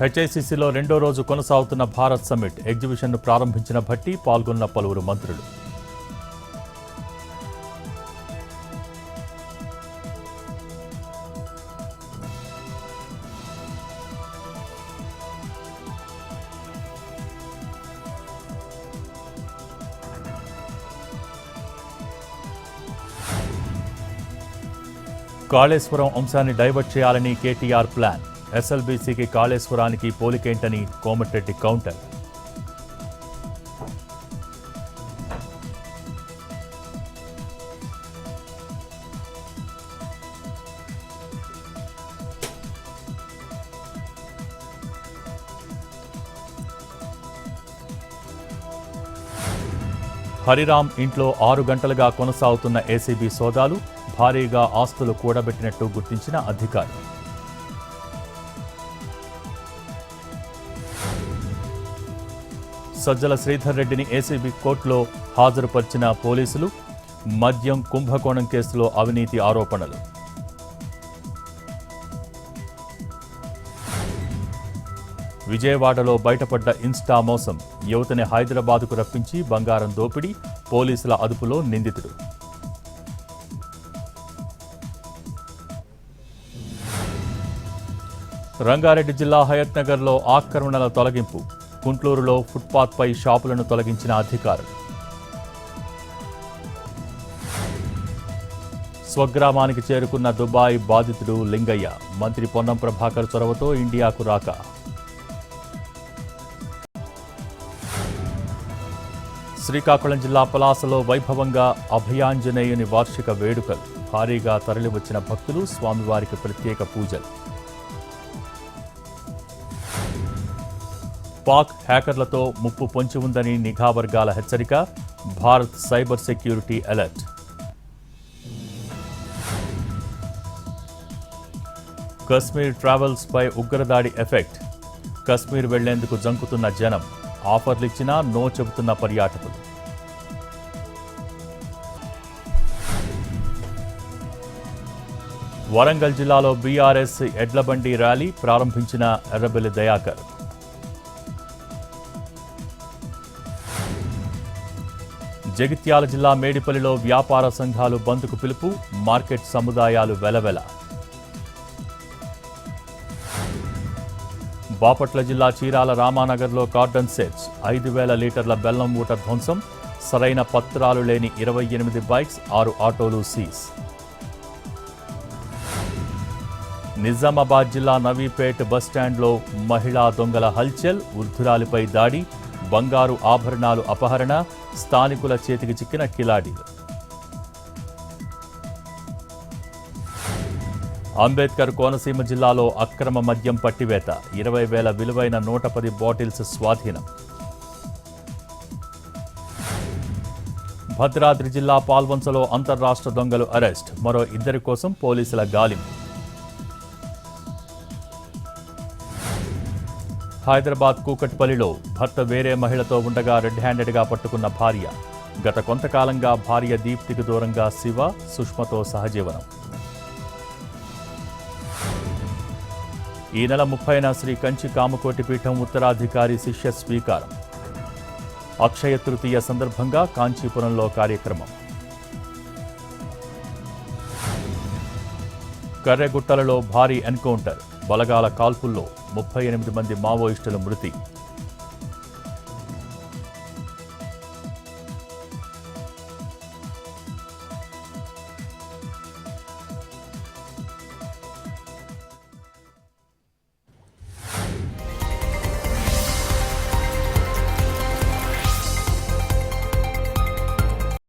హెచ్ఐసిసిలో రెండో రోజు కొనసాగుతున్న భారత్ సమ్మిట్ ఎగ్జిబిషన్ను ప్రారంభించిన భట్టి పాల్గొన్న పలువురు మంత్రులు. కాళేశ్వరం అంశాన్ని డైవర్ట్ చేయాలని కేటీఆర్ ప్లాన్. ఎస్ఎల్బీసీకి కాళేశ్వరానికి పోలికేంటని కోమటిరెడ్డి కౌంటర్. హరిరామ్ ఇంట్లో 6 గంటలుగా కొనసాగుతున్న ఏసీబీ సోదాలు. భారీగా ఆస్తులు కూడబెట్టినట్టు గుర్తించిన అధికారులు. సజ్జల శ్రీధర్ రెడ్డిని ఏసీబీ కోర్టులో హాజరుపరిచిన పోలీసులు. మద్యం కుంభకోణం కేసులో అవినీతి ఆరోపణలు. విజయవాడలో బయటపడ్డ ఇన్స్టా మోసం. యువతని హైదరాబాద్కు రప్పించి బంగారం దోపిడీ. పోలీసుల అదుపులో నిందితుడు. రంగారెడ్డి జిల్లా హయత్నగర్లో ఆక్రమణల తొలగింపు. కుంట్లూరులో ఫుట్పాత్పై షాపులను తొలగించిన అధికారులు. స్వగ్రామానికి చేరుకున్న దుబాయ్ బాధితుడు లింగయ్య. మంత్రి పొన్నం ప్రభాకర్ చొరవతో ఇండియాకు రాక. శ్రీకాకుళం జిల్లా పలాసలో వైభవంగా అభయాంజనేయుని వార్షిక వేడుకలు. భారీగా తరలివచ్చిన భక్తులు. స్వామివారికి ప్రత్యేక పూజలు. పాక్ హ్యాకర్లతో ముప్పు పొంచి ఉందని నిఘా వర్గాల హెచ్చరిక. Bharat cyber security alert. Kashmir travels పై ఉగ్రదాడి ఎఫెక్ట్. కశ్మీర్ వెళ్లేందుకు జంకుతున్న జనం. ఆఫర్లిచ్చినా నో చెబుతున్న పర్యాటకులు. వరంగల్ జిల్లాలో బీఆర్ఎస్ ఎడ్లబండి ర్యాలీ ప్రారంభించిన ఎర్రబెల్లి దయాకర్. జగిత్యాల జిల్లా మేడిపల్లిలో వ్యాపార సంఘాలు బంద్కు పిలుపు. మార్కెట్ సముదాయాలు వెలవెల. బాపట్ల జిల్లా చీరాల రామానగర్లో కార్డన్ సెర్చ్. 5,000 లీటర్ల బెల్లం ఊట ధ్వంసం. సరైన పత్రాలు లేని 28 బైక్స్, 6 ఆటోలు సీజ్. నిజామాబాద్ జిల్లా నవీపేట్ బస్టాండ్లో మహిళా దొంగల హల్చల్. వృద్ధురాలిపై దాడి. బంగారు ఆభరణాలు అపహరణ. స్థానికుల చేతికి చిక్కిన కిలాడీలు. అంబేద్కర్ కోనసీమ జిల్లాలో అక్రమ మద్యం పట్టివేత. 20,000 విలువైన 110 బాటిల్స్ స్వాధీనం. భద్రాద్రి జిల్లా పాల్వంచలో అంతర్రాష్ట్ర దొంగలు అరెస్ట్. మరో 2 కోసం పోలీసుల గాలింపు. హైదరాబాద్ కూకట్పల్లిలో భర్త వేరే మహిళతో ఉండగా రెడ్ హ్యాండెడ్గా పట్టుకున్న భార్య. గత కొంతకాలంగా భార్య దీప్తికి దూరంగా శివ, సుష్మతో సహజీవనం. ఈ నెల 30న శ్రీ కంచి కామకోటి పీఠం ఉత్తరాధికారి శిష్య స్వీకారం. అక్షయ తృతీయ సందర్భంగా కాంచీపురంలో కార్యక్రమం. కర్రెగుట్టలలో భారీ ఎన్కౌంటర్. బలగాల కాల్పుల్లో 38 మంది మావోయిస్టుల మృతి.